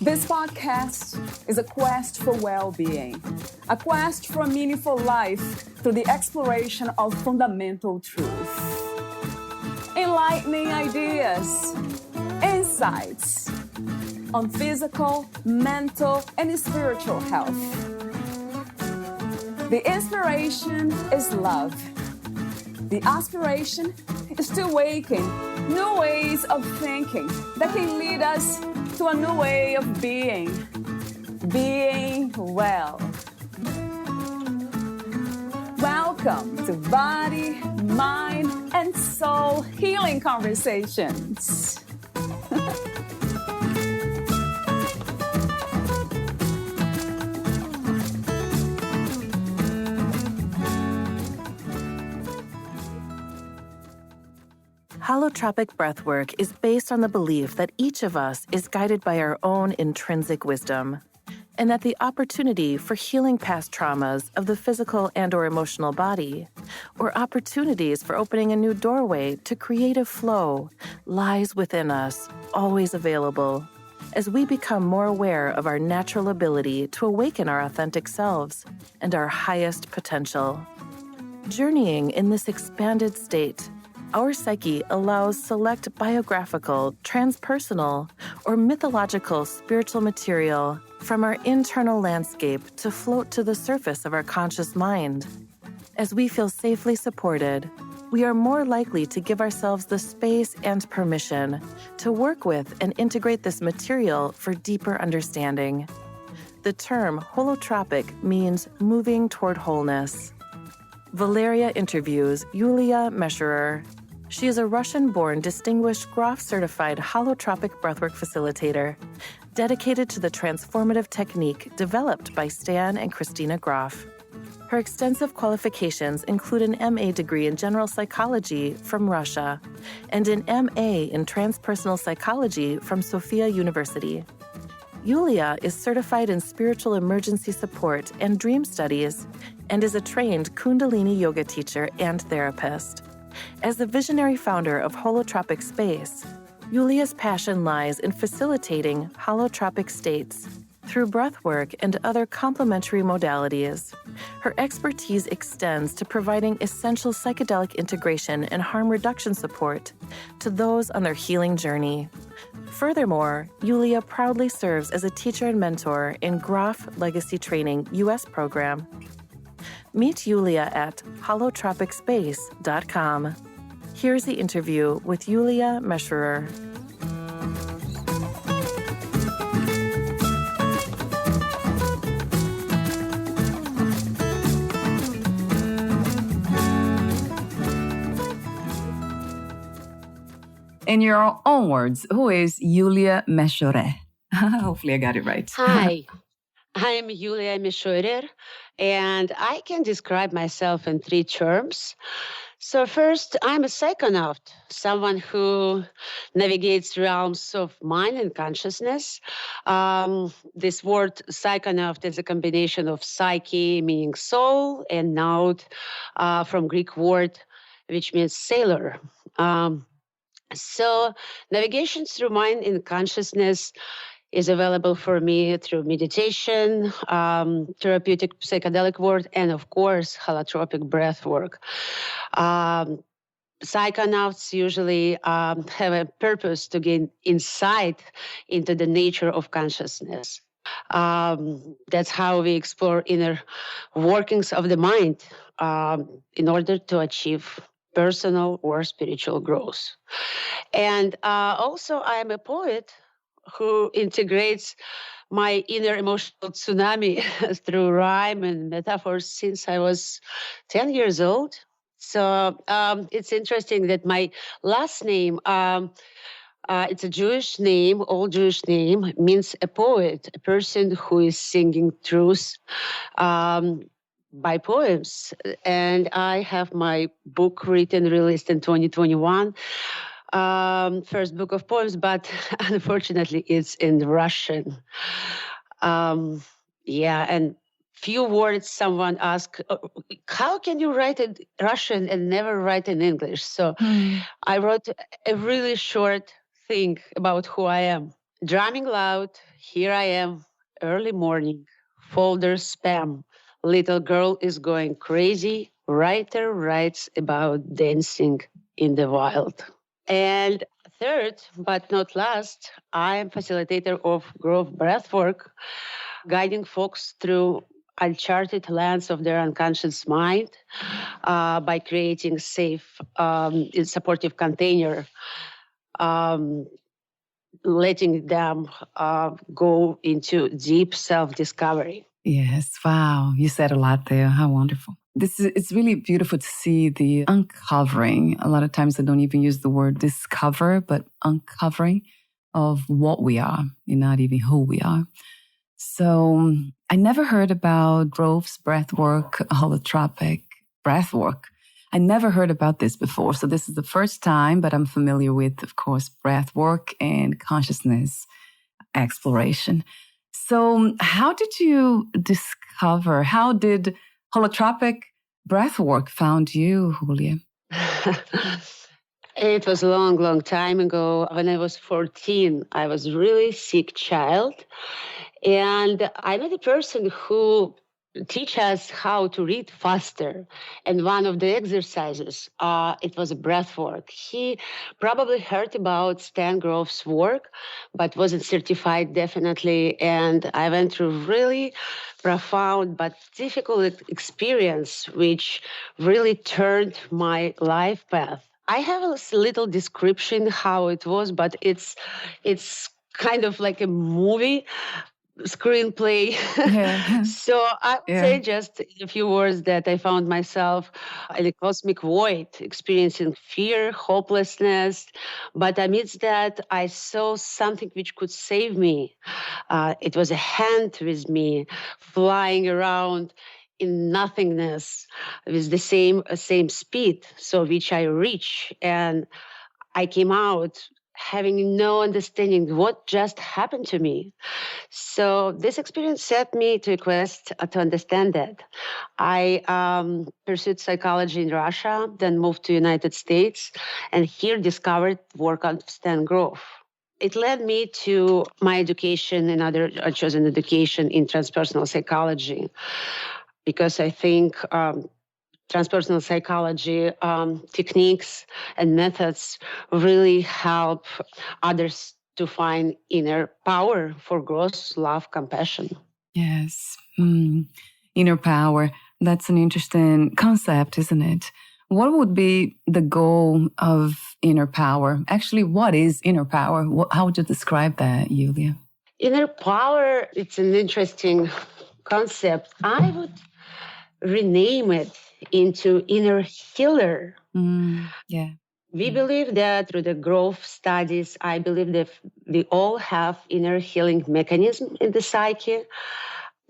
This podcast is a quest for well-being, a quest for a meaningful life through the exploration of fundamental truth. Enlightening ideas, insights on physical, mental, and spiritual health. The inspiration is love. The aspiration is to awaken new ways of thinking that can lead us to a new way of being well. Welcome to Body, Mind, and Soul Healing Conversations. Holotropic Breathwork is based on the belief that each of us is guided by our own intrinsic wisdom, and that the opportunity for healing past traumas of the physical and/or emotional body, or opportunities for opening a new doorway to creative flow, lies within us, always available, as we become more aware of our natural ability to awaken our authentic selves and our highest potential. Journeying in this expanded state, our psyche allows select biographical, transpersonal, or mythological spiritual material from our internal landscape to float to the surface of our conscious mind. As we feel safely supported, we are more likely to give ourselves the space and permission to work with and integrate this material for deeper understanding. The term holotropic means moving toward wholeness. Valeria interviews Yulia Mesherer. She is a Russian-born distinguished Grof-certified holotropic breathwork facilitator, dedicated to the transformative technique developed by Stan and Christina Grof. Her extensive qualifications include an MA degree in general psychology from Russia and an MA in transpersonal psychology from Sofia University. Yulia is certified in spiritual emergency support and dream studies and is a trained Kundalini yoga teacher and therapist. As the visionary founder of Holotropic Space, Yulia's passion lies in facilitating holotropic states through breathwork and other complementary modalities. Her expertise extends to providing essential psychedelic integration and harm reduction support to those on their healing journey. Furthermore, Yulia proudly serves as a teacher and mentor in Grof Legacy Training US program. Meet Yulia at holotropicspace.com. Here's the interview with Yulia Mesherer. In your own words, who is Yulia Mesherer? Hopefully I got it right. Hi, I'm Yulia Mesherer, and I can describe myself in 3 terms. So first, I'm a psychonaut, someone who navigates realms of mind and consciousness. This word psychonaut is a combination of psyche, meaning soul, and naut from Greek word, which means sailor. So navigation through mind and consciousness is available for me through meditation, therapeutic psychedelic work, and of course, holotropic breathwork. Psychonauts usually have a purpose to gain insight into the nature of consciousness. That's how we explore inner workings of the mind in order to achieve personal or spiritual growth. And also, I am a poet who integrates my inner emotional tsunami through rhyme and metaphors since I was 10 years old. So it's interesting that my last name, it's a Jewish name, old Jewish name, means a poet, a person who is singing truth by poems. And I have my book written, released in 2021. First book of poems, but unfortunately it's in Russian. And few words someone asked, how can you write in Russian and never write in English? So I wrote a really short thing about who I am. Drumming loud, here I am, early morning, folder spam. Little girl is going crazy. Writer writes about dancing in the wild. And third, but not last, I am facilitator of growth breathwork, guiding folks through uncharted lands of their unconscious mind by creating safe, supportive container, um, letting them go into deep self-discovery. Yes, wow. You said a lot there. How wonderful. It's really beautiful to see the uncovering. A lot of times I don't even use the word discover, but uncovering of what we are and not even who we are. So I never heard about Grove's breathwork, holotropic breathwork. I never heard about this before. So this is the first time, but I'm familiar with, of course, breathwork and consciousness exploration. So how did you discover, how did holotropic breathwork found you, Julia? It was a long, long time ago. When I was 14, I was a really sick child. And I met a person who teach us how to read faster. And one of the exercises, it was a breath work. He probably heard about Stan Grove's work, but wasn't certified definitely. And I went through really profound but difficult experience, which really turned my life path. I have a little description how it was, but it's kind of like a movie screenplay. Yeah. So I would say just in a few words that I found myself in a cosmic void, experiencing fear, hopelessness. But amidst that, I saw something which could save me. It was a hand with me, flying around in nothingness with the same speed, so which I reach. And I came out having no understanding what just happened to me. So this experience set me to a quest to understand that. I pursued psychology in Russia, then moved to United States, and here discovered work on Stan Grove. It led me to my education I chose an education in transpersonal psychology because I think transpersonal psychology techniques and methods really help others to find inner power for growth, love, compassion. Yes. Inner power. That's an interesting concept, isn't it? What would be the goal of inner power? Actually, what is inner power? How would you describe that, Julia? Inner power, it's an interesting concept. I would rename it into inner healer. Yeah. We believe that through the growth studies, I believe that we all have inner healing mechanism in the psyche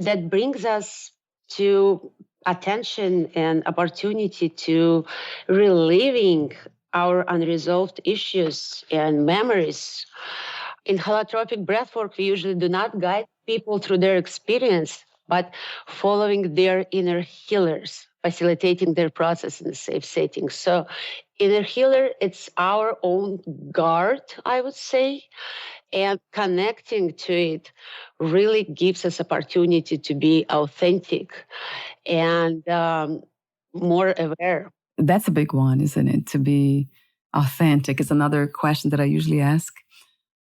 that brings us to attention and opportunity to reliving our unresolved issues and memories. In holotropic breathwork, we usually do not guide people through their experience, but following their inner healers, facilitating their process in a safe setting. So inner healer, it's our own guard, I would say, and connecting to it really gives us opportunity to be authentic and more aware. That's a big one, isn't it? To be authentic is another question that I usually ask.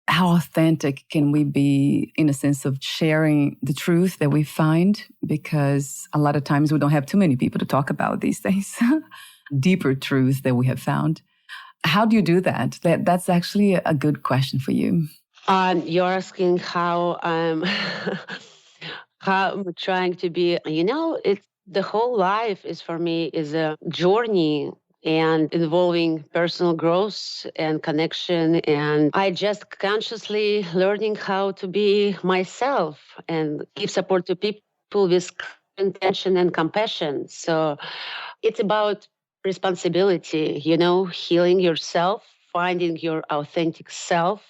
How authentic can we be in a sense of sharing the truth that we find? Because a lot of times we don't have too many people to talk about these days. Deeper truths that we have found. How do you do that? That's actually a good question for you. You're asking how how I'm trying to be, it's the whole life is for me is a journey and involving personal growth and connection. And I just consciously learning how to be myself and give support to people with intention and compassion. So it's about responsibility, healing yourself, finding your authentic self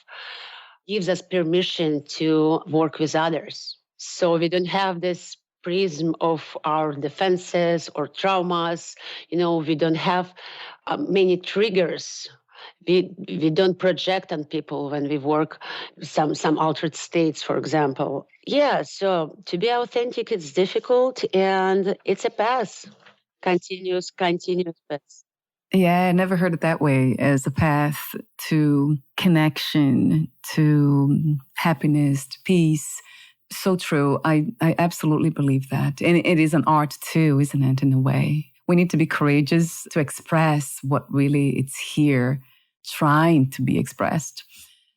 gives us permission to work with others. So we don't have this prism of our defenses or traumas. We don't have many triggers. We don't project on people when we work some altered states, for example. Yeah, so to be authentic, it's difficult, and it's a path, continuous path. Yeah, I never heard it that way, as a path to connection, to happiness, to peace. So true. I absolutely believe that. And it is an art too, isn't it, in a way? We need to be courageous to express what really it's here, trying to be expressed.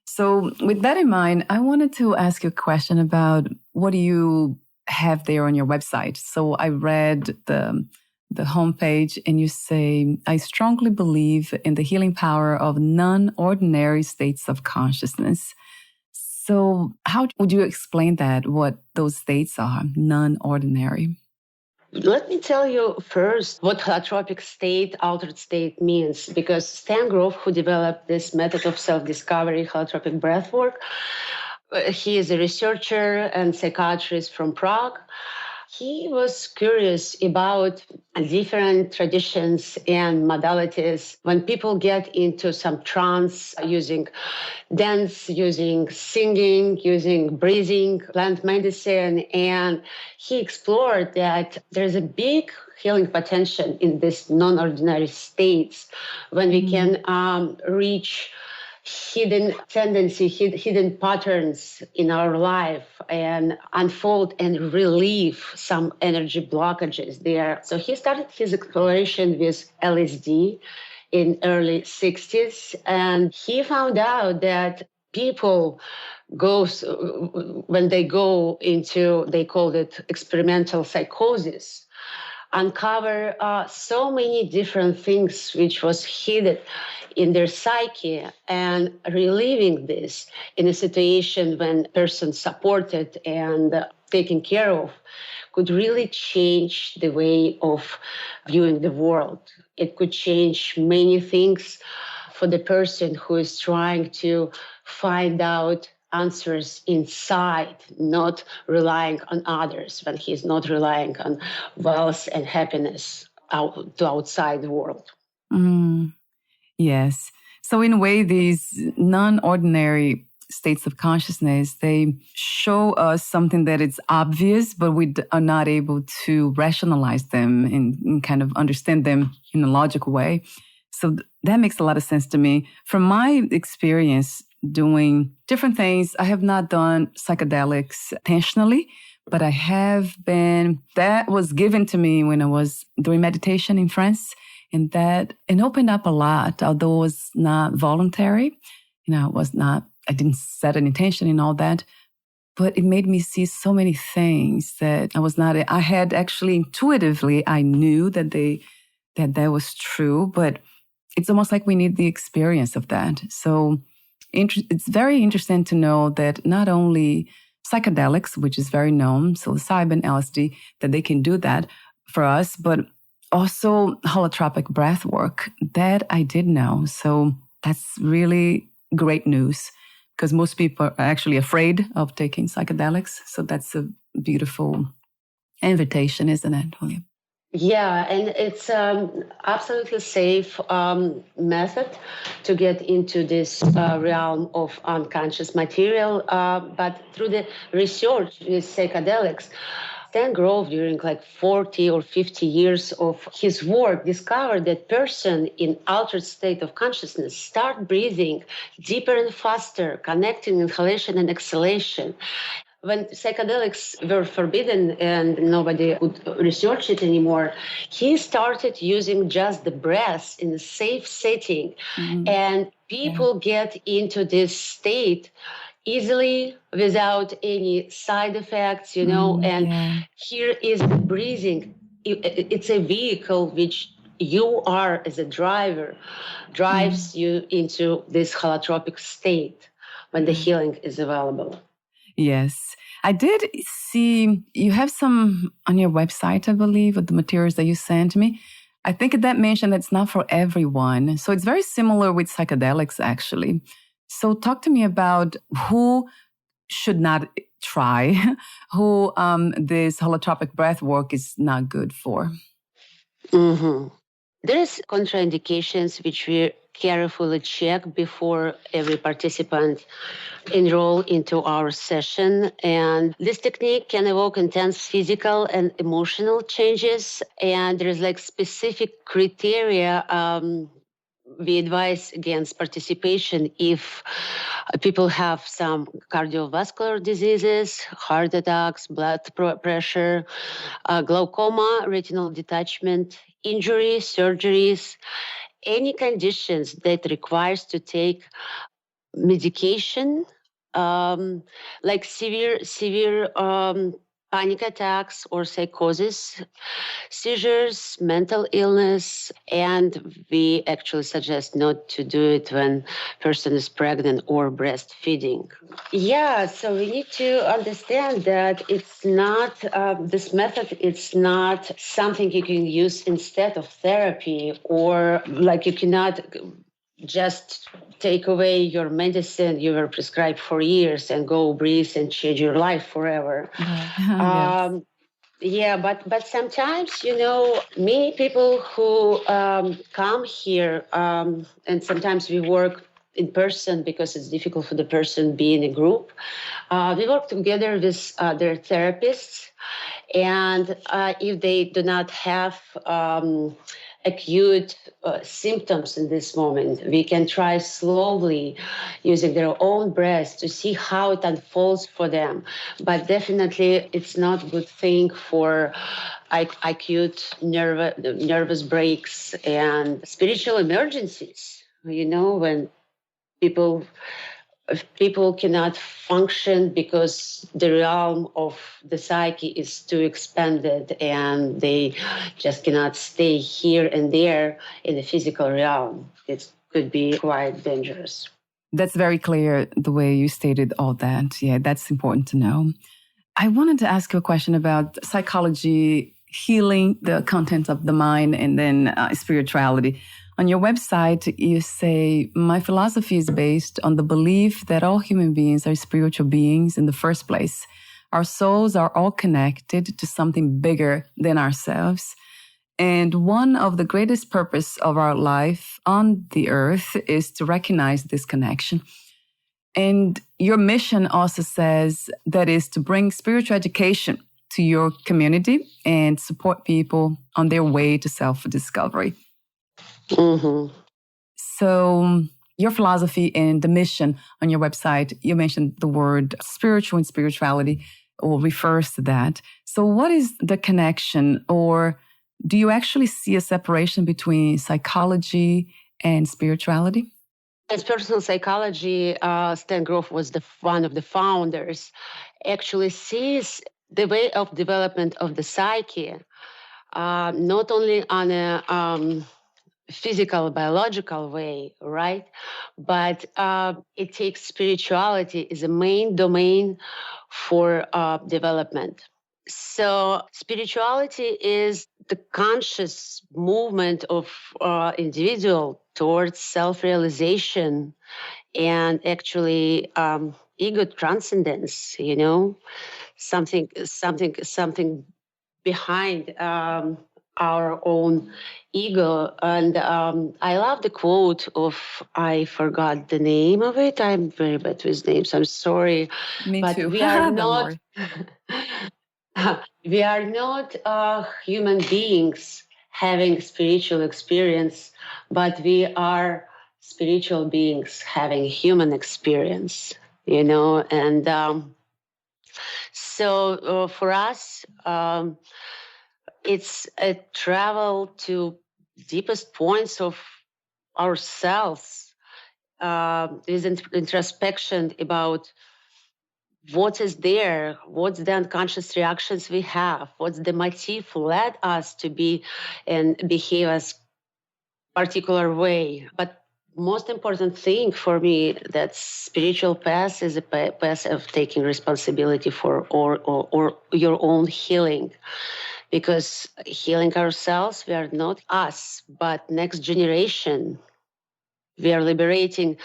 So with that in mind, I wanted to ask you a question about what do you have there on your website? So I read the homepage, and you say, I strongly believe in the healing power of non-ordinary states of consciousness. So how would you explain that, what those states are, non-ordinary? Let me tell you first what holotropic state, altered state means, because Stan Grove, who developed this method of self-discovery, holotropic breathwork, he is a researcher and psychiatrist from Prague. He was curious about different traditions and modalities. When people get into some trance using dance, using singing, using breathing, plant medicine, and he explored that there's a big healing potential in these non-ordinary states when we can reach hidden tendency, hidden patterns in our life and unfold and relieve some energy blockages there. So he started his exploration with LSD in early 60s, and he found out that people when they go into, they called it experimental psychosis, uncover so many different things which was hidden in their psyche, and relieving this in a situation when person supported and taken care of could really change the way of viewing the world. It could change many things for the person who is trying to find out answers inside, not relying on others, when he's not relying on wealth and happiness to outside the world. Yes. So in a way, these non-ordinary states of consciousness, they show us something that is obvious, but we are not able to rationalize them and kind of understand them in a logical way. So that makes a lot of sense to me. From my experience doing different things, I have not done psychedelics intentionally, but I have been, that was given to me when I was doing meditation in France. And that it opened up a lot, although it was not voluntary. I didn't set an intention and all that, but it made me see so many things that I had actually intuitively, I knew that that was true, but it's almost like we need the experience of that. So it's very interesting to know that not only psychedelics, which is very known, psilocybin, LSD, that they can do that for us, but also holotropic breathwork, that I did know. So that's really great news, because most people are actually afraid of taking psychedelics. So that's a beautiful invitation, isn't it, William? Yeah, and it's absolutely safe method to get into this realm of unconscious material. But through the research with psychedelics, Stan Grove, during like 40 or 50 years of his work, discovered that person in altered state of consciousness start breathing deeper and faster, connecting inhalation and exhalation. When psychedelics were forbidden and nobody would research it anymore, he started using just the breath in a safe setting. And people get into this state easily without any side effects, here is the breathing. It's a vehicle which you are as a driver, drives you into this holotropic state when the healing is available. Yes. I did see you have some on your website, I believe, with the materials that you sent me. I think that mentioned that it's not for everyone. So it's very similar with psychedelics, actually. So talk to me about who should not try, who this holotropic breath work is not good for? Mm-hmm. There's contraindications which we carefully check before every participant enroll into our session. And this technique can evoke intense physical and emotional changes. And there's like specific criteria we advise against participation if people have some cardiovascular diseases, heart attacks, blood pressure, glaucoma, retinal detachment, injury, surgeries, any conditions that requires to take medication, like severe panic attacks or psychosis, seizures, mental illness, and we actually suggest not to do it when person is pregnant or breastfeeding. Yeah, so we need to understand that it's not this method. It's not something you can use instead of therapy, or like you cannot just take away your medicine you were prescribed for years and go breathe and change your life forever. Yes. Yeah, but sometimes, many people who come here, and sometimes we work in person because it's difficult for the person be in a group. We work together with their therapists, and if they do not have acute symptoms in this moment, we can try slowly using their own breath to see how it unfolds for them. But definitely it's not a good thing for acute nervous breaks and spiritual emergencies, when people cannot function because the realm of the psyche is too expanded and they just cannot stay here and there in the physical realm. It could be quite dangerous. That's very clear the way you stated all that. Yeah, that's important to know. I wanted to ask you a question about psychology, healing, the contents of the mind, and then spirituality. On your website, you say, my philosophy is based on the belief that all human beings are spiritual beings in the first place. Our souls are all connected to something bigger than ourselves. And one of the greatest purpose of our life on the earth is to recognize this connection. And your mission also says that is to bring spiritual education to your community and support people on their way to self-discovery. Mm-hmm. So your philosophy and the mission on your website, you mentioned the word spiritual and spirituality, or refers to that. So what is the connection, or do you actually see a separation between psychology and spirituality? Transpersonal psychology, Stan Grof was one of the founders, actually sees the way of development of the psyche, not only on a physical, biological way, right? But it takes spirituality as a main domain for development. So spirituality is the conscious movement of individual towards self-realization and actually ego transcendence, something behind our own ego. And I love the quote of, I forgot the name of it. I'm very bad with names. I'm sorry. Me but too. we are Don't not we are not human beings having spiritual experience, but we are spiritual beings having human experience, and so for us, it's a travel to deepest points of ourselves, with introspection about what is there, what's the unconscious reactions we have, what's the motive led us to be and behave as particular way. But most important thing for me, that spiritual path is a path of taking responsibility for or your own healing. Because healing ourselves, we are not us, but next generation. We are liberating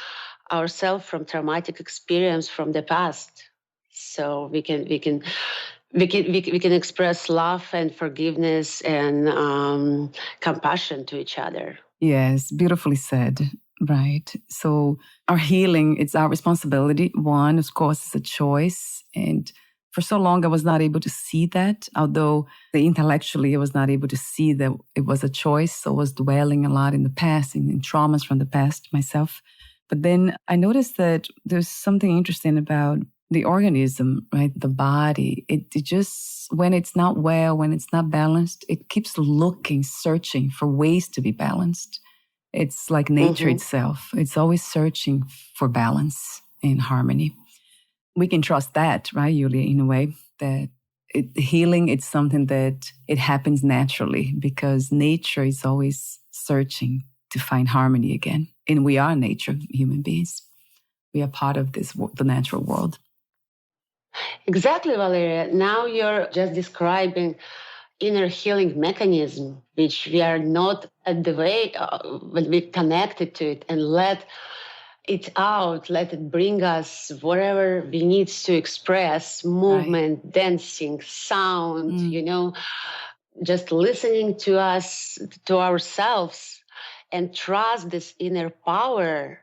ourselves from traumatic experience from the past. So we can express love and forgiveness and compassion to each other. Yes, beautifully said. Right. So our healing, it's our responsibility. One, of course, is a choice. And for so long, I was not able to see that, although intellectually I was not able to see that it was a choice. So I was dwelling a lot in the past, in traumas from the past myself. But then I noticed that there's something interesting about the organism, right? The body, it just, when it's not well, when it's not balanced, it keeps looking, searching for ways to be balanced. It's like nature itself. It's always searching for balance and harmony. We can trust that, right, Yulia, in a way, that healing, it's something that it happens naturally because nature is always searching to find harmony again. And we are nature, human beings. We are part of this, the natural world. Exactly, Valeria. Now you're just describing inner healing mechanism, which we are not at the way when we connected to it and let it out, let it bring us whatever we need to express, movement, right. Dancing, sound, just listening to us, to ourselves, and trust this inner power,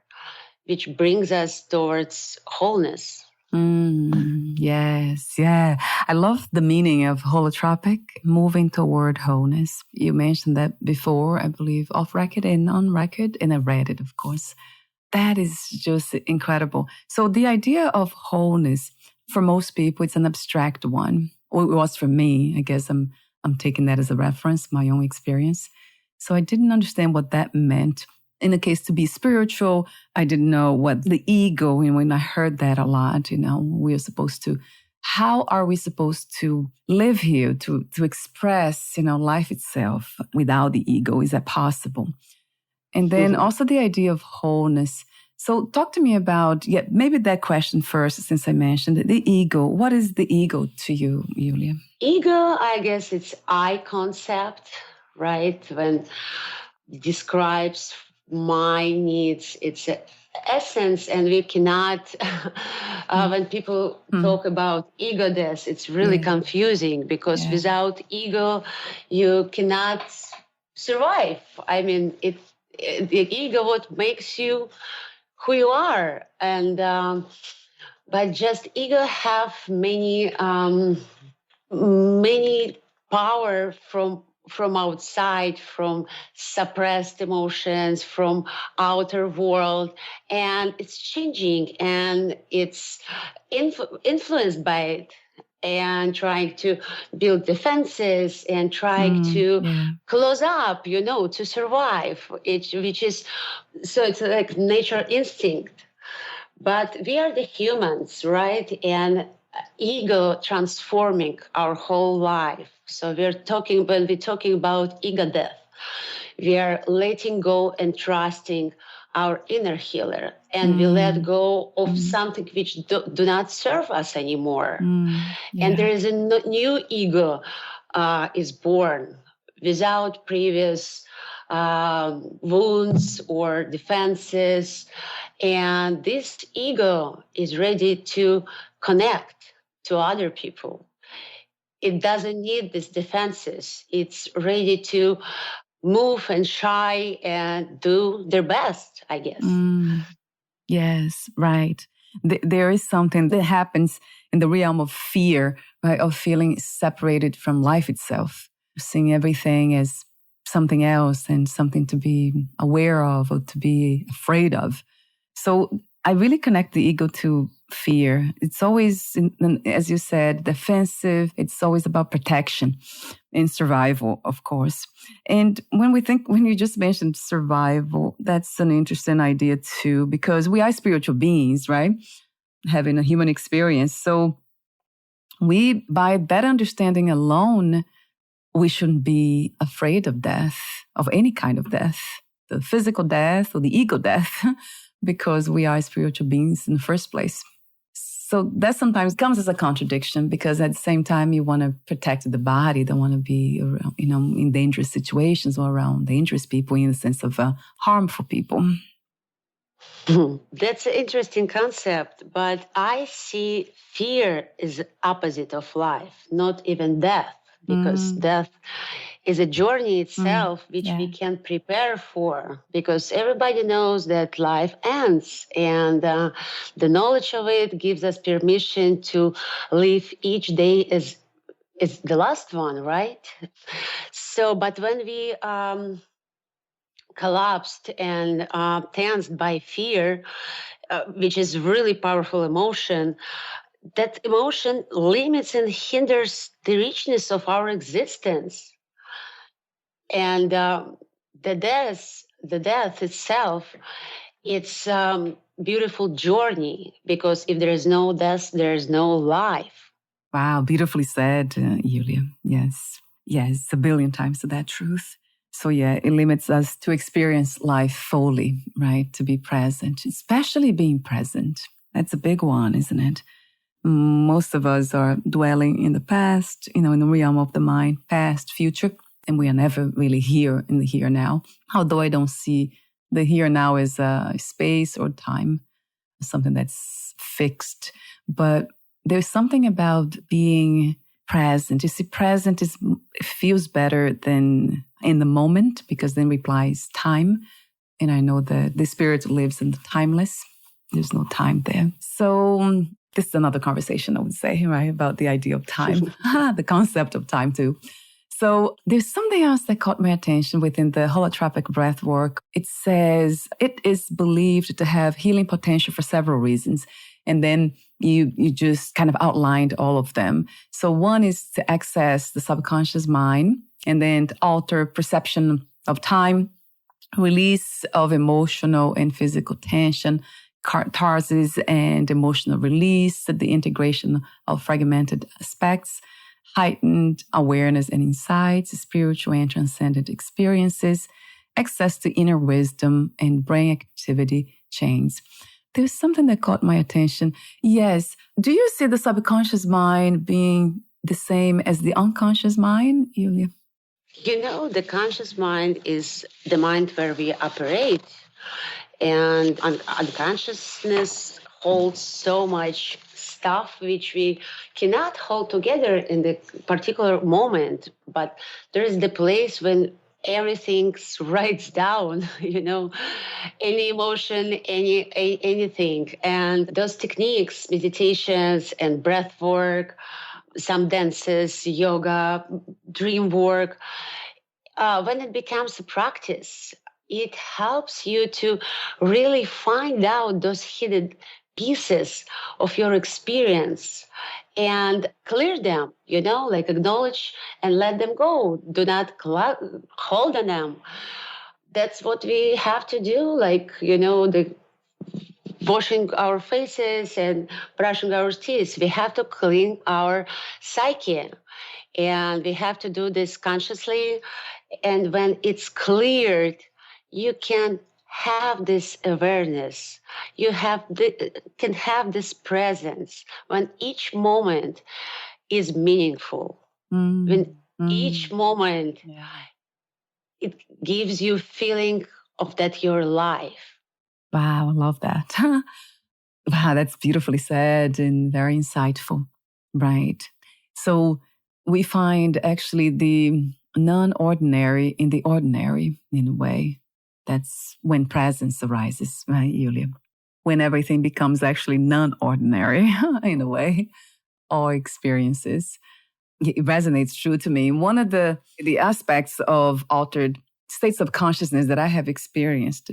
which brings us towards wholeness. Yes, yeah. I love the meaning of holotropic, moving toward wholeness. You mentioned that before, I believe, off record and on record, and I read it, of course. That is just incredible. So the idea of wholeness, for most people, it's an abstract one. Or it was for me. I guess I'm taking that as a reference, my own experience. So I didn't understand what that meant. In the case to be spiritual, I didn't know what the ego, and when I heard that a lot, we're supposed to, how are we supposed to live here, to express, life itself without the ego? Is that possible? And then also the idea of wholeness. So talk to me about, maybe that question first, since I mentioned it, the ego. What is the ego to you, Yulia? Ego, I guess it's I concept, right? When it describes my needs, it's essence, and we cannot, when people talk about ego death, it's really confusing because without ego, you cannot survive. I mean, the ego, what makes you who you are. And, but just ego have many power from outside, from suppressed emotions, from outer world, and it's changing, and it's influenced by it, and trying to build defenses and trying to close up, to survive, which is, so it's like nature instinct. But we are the humans, right? And ego transforming our whole life. So when we're talking about ego death, we are letting go and trusting our inner healer, and we let go of something which do not serve us anymore. And there is a new ego is born without previous wounds or defenses. And this ego is ready to connect to other people. It doesn't need these defenses. It's ready to move and shy and do their best, I guess. Yes, right. There is something that happens in the realm of fear, right? Of feeling separated from life itself, seeing everything as something else and something to be aware of or to be afraid of. So I really connect the ego to fear. It's always, as you said, defensive. It's always about protection and survival, of course. And when you just mentioned survival, that's an interesting idea too, because we are spiritual beings, right? Having a human experience. So we, by that understanding alone, we shouldn't be afraid of death, of any kind of death, the physical death or the ego death, because we are spiritual beings in the first place. So that sometimes comes as a contradiction, because at the same time you want to protect the body, don't want to be around, in dangerous situations or around dangerous people, in the sense of harmful people. That's an interesting concept, but I see fear is opposite of life, not even death, because death is a journey itself which we can prepare for, because everybody knows that life ends, and the knowledge of it gives us permission to live each day as the last one, right? So, but when we collapsed and tensed by fear, which is really powerful emotion, that emotion limits and hinders the richness of our existence. And the death itself, it's beautiful journey, because if there is no death, there is no life. Wow, beautifully said, Yulia. Yes, a billion times that truth. So yeah, it limits us to experience life fully, right? To be present, especially being present. That's a big one, isn't it? Most of us are dwelling in the past, in the realm of the mind, past, future, and we are never really here in the here now. Although I don't see the here now as a space or time, something that's fixed. But there's something about being present. You see, present feels better than in the moment, because then implies time. And I know that the spirit lives in the timeless. There's no time there. So this is another conversation, I would say, right? About the idea of time, the concept of time too. So there's something else that caught my attention within the holotropic breathwork. It says it is believed to have healing potential for several reasons. And then you just kind of outlined all of them. So one is to access the subconscious mind, and then to alter perception of time, release of emotional and physical tension, catharsis and emotional release, the integration of fragmented aspects, heightened awareness and insights, spiritual and transcendent experiences, access to inner wisdom, and brain activity change. There's something that caught my attention. Yes. Do you see the subconscious mind being the same as the unconscious mind, Yulia? The conscious mind is the mind where we operate, and unconsciousness holds so much stuff which we cannot hold together in the particular moment. But there is the place when everything writes down, any emotion, anything. And those techniques, meditations and breath work, some dances, yoga, dream work, when it becomes a practice, it helps you to really find out those hidden pieces of your experience and clear them, like acknowledge and let them go. Do not hold on them. That's what we have to do, like, the washing our faces and brushing our teeth. We have to clean our psyche, and we have to do this consciously. And when it's cleared, you can have this awareness. You can have this presence when each moment is meaningful. When each moment, it gives you feeling of that your life. Wow, I love that. Wow, that's beautifully said and very insightful. Right. So we find actually the non-ordinary in the ordinary, in a way. That's when presence arises, right, Yulia? When everything becomes actually non-ordinary, in a way, all experiences. It resonates true to me. One of the aspects of altered states of consciousness that I have experienced,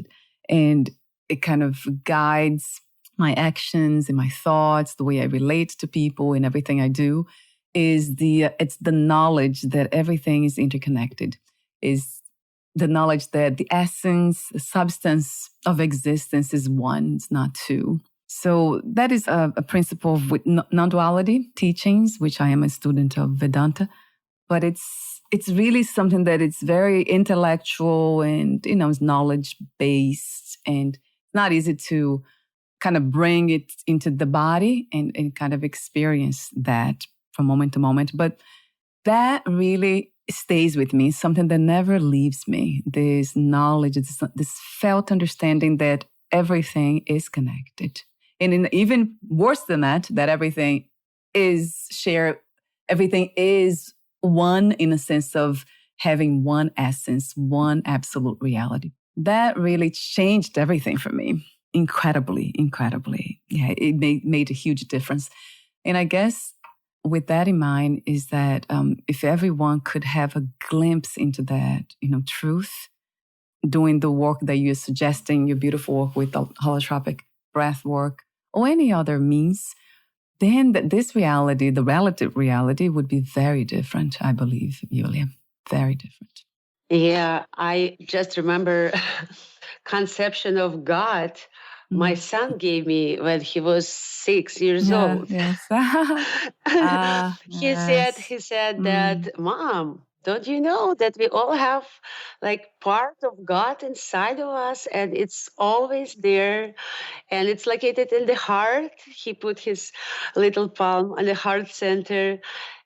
and it kind of guides my actions and my thoughts, the way I relate to people and everything I do, is it's the knowledge that everything is interconnected, is the knowledge that the essence, the substance of existence is one, it's not two. So that is a principle with non-duality teachings, which I am a student of Vedanta. But it's really something that it's very intellectual and, it's knowledge-based, and not easy to kind of bring it into the body and kind of experience that from moment to moment. But that really stays with me, something that never leaves me. This knowledge, this felt understanding that everything is connected. And even worse than that everything is shared, everything is one in a sense of having one essence, one absolute reality. That really changed everything for me. Incredibly. Yeah, it made a huge difference. And I guess with that in mind is that if everyone could have a glimpse into that, truth, doing the work that you're suggesting, your beautiful work with the holotropic breathwork or any other means, then this reality, the relative reality, would be very different, I believe, Yulia. Very different. Yeah, I just remember conception of God my son gave me when he was 6 years old. Yes. He said that, Mom, don't you know that we all have like part of God inside of us and it's always there and it's located in the heart. He put his little palm on the heart center.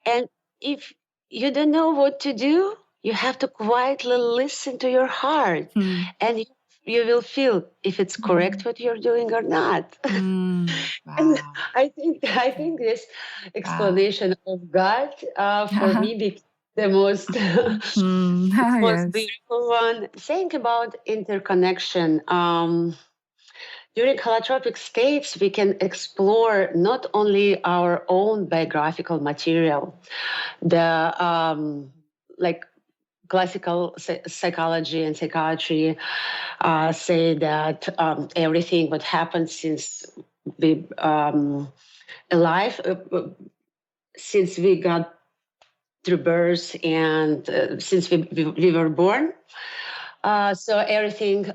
And if you don't know what to do, you have to quietly listen to your heart and you will feel if it's correct what you're doing or not. Wow. And I think this explanation of God for me became the most most beautiful one. Think about interconnection. During holotropic states, we can explore not only our own biographical material, the like classical psychology and psychiatry say that everything what happened since we alive, since we got through birth and since we were born. So everything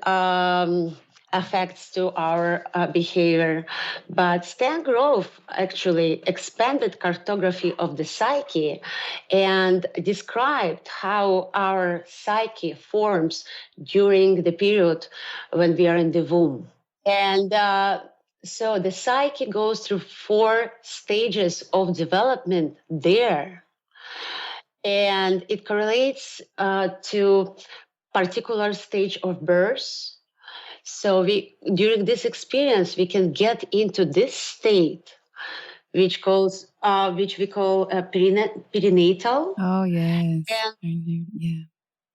affects to our behavior. But Stan Grove actually expanded cartography of the psyche and described how our psyche forms during the period when we are in the womb. And so the psyche goes through 4 stages of development there. And it correlates to particular stage of birth. So during this experience, we can get into this state, which we call perinatal. Oh, yes. And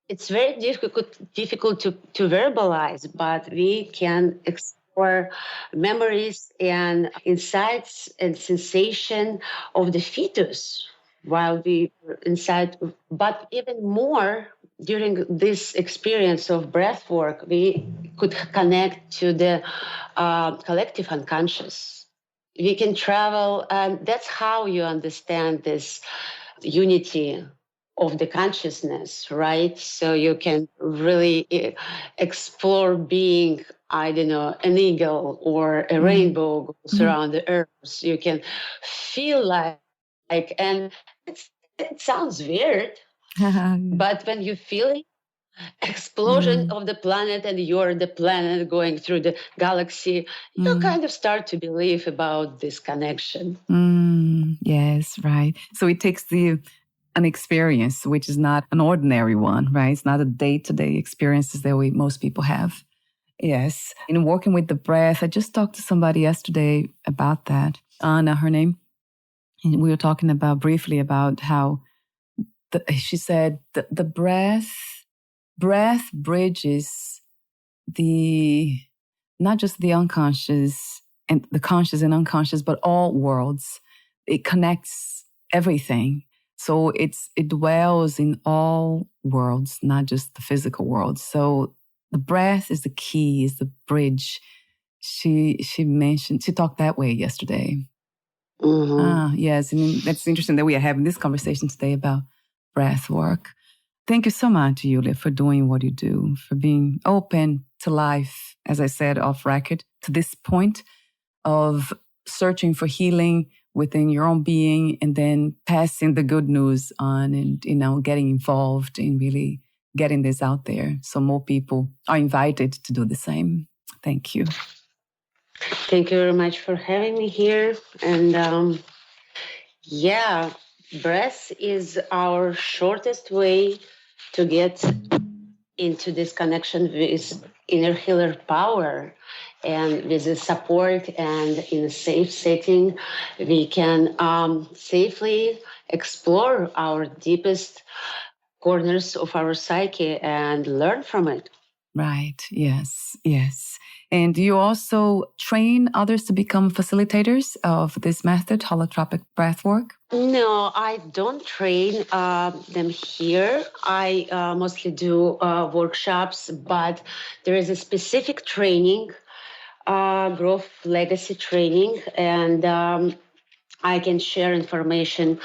it's very difficult to verbalize, but we can explore memories and insights and sensation of the fetus while we were inside. But even more, during this experience of breath work, we could connect to the collective unconscious. We can travel, and that's how you understand this unity of the consciousness, right? So you can really explore being, I don't know, an eagle or a rainbow goes around the earth. So you can feel like, and it sounds weird, but when you feel it, explosion of the planet and you're the planet going through the galaxy, you kind of start to believe about this connection. Yes, right. So it takes an experience, which is not an ordinary one, right? It's not a day-to-day experiences that most people have. Yes. In working with the breath, I just talked to somebody yesterday about that. Anna, her name. And we were talking briefly about how she said the breath bridges not just the unconscious and the conscious and unconscious, but all worlds. It connects everything. So it dwells in all worlds, not just the physical world. So the breath is the key, is the bridge. She talked that way yesterday. Yes, and that's interesting that we are having this conversation today about breath work. Thank you so much, Yulia, for doing what you do, for being open to life, as I said off record, to this point of searching for healing within your own being and then passing the good news on and, getting involved in really getting this out there so more people are invited to do the same. Thank you. Thank you very much for having me here. And breath is our shortest way to get into this connection with inner healer power. And with the support and in a safe setting, we can safely explore our deepest corners of our psyche and learn from it. Right. Yes. Yes. And you also train others to become facilitators of this method, holotropic breathwork? No, I don't train them here. I mostly do workshops, but there is a specific training, growth legacy training, and I can share information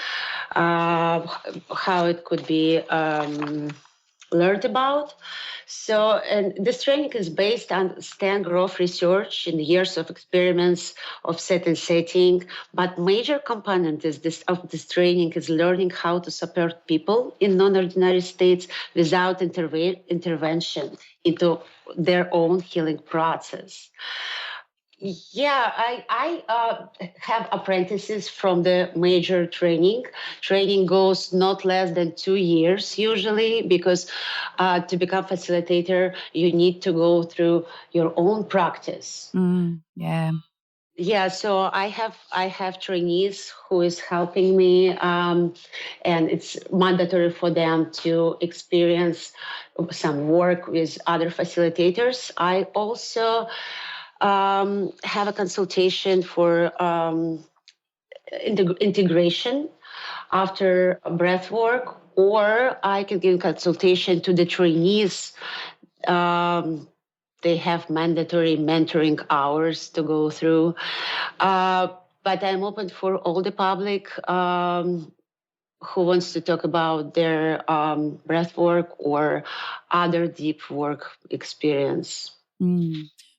how it could be learned about. So, and this training is based on STEM growth research and years of experiments of set and setting. But major component is of this training is learning how to support people in non-ordinary states without intervention into their own healing process. Yeah, I have apprentices from the major training. Training goes not less than 2 years usually, because to become facilitator, you need to go through your own practice. Yeah. Yeah, so I have trainees who is helping me, and it's mandatory for them to experience some work with other facilitators. I also have a consultation for integration after breath work, or I can give consultation to the trainees. They have mandatory mentoring hours to go through. But I'm open for all the public who wants to talk about their breath work or other deep work experience.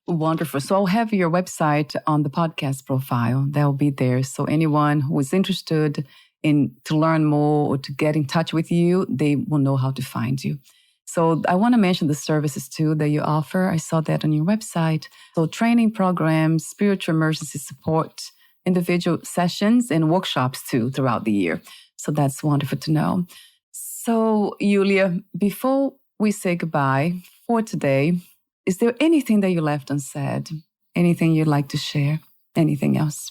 Wonderful. So I'll have your website on the podcast profile. That'll be there. So anyone who is interested in to learn more or to get in touch with you, they will know how to find you. So I want to mention the services too that you offer. I saw that on your website. So training programs, spiritual emergency support, individual sessions, and workshops too throughout the year. So that's wonderful to know. So Yulia, before we say goodbye for today, is there anything that you left unsaid? Anything you'd like to share? Anything else?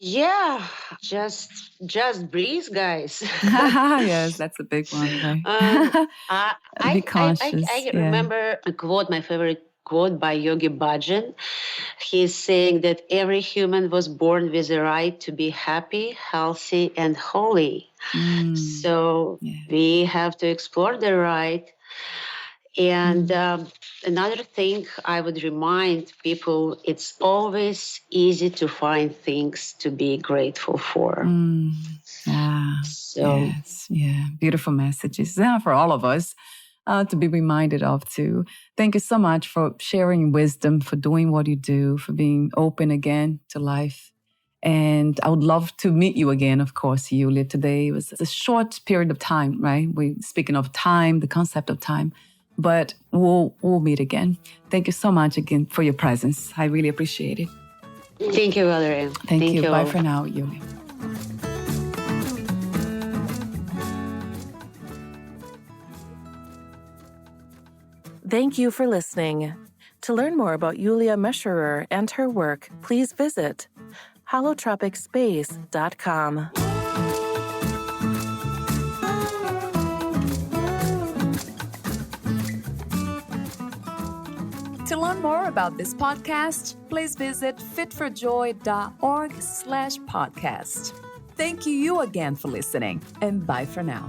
Yeah, just breathe, guys. Yes, that's a big one. Right? Be conscious. I remember a quote, my favorite quote by Yogi Bhajan. He's saying that every human was born with the right to be happy, healthy, and holy. So we have to explore the right. And another thing I would remind people, it's always easy to find things to be grateful for. Yes, beautiful messages for all of us to be reminded of too. Thank you so much for sharing wisdom, for doing what you do, for being open again to life. And I would love to meet you again, of course, Yulia. Today was a short period of time, right? We're speaking of time, the concept of time. But we'll meet again. Thank you so much again for your presence. I really appreciate it. Thank you, Valerie. Thank you. Bye for now, Yulia. Thank you for listening. To learn more about Yulia Mescherer and her work, please visit holotropicspace.com. To learn more about this podcast, please visit fitforjoy.org/podcast. Thank you again for listening, and bye for now.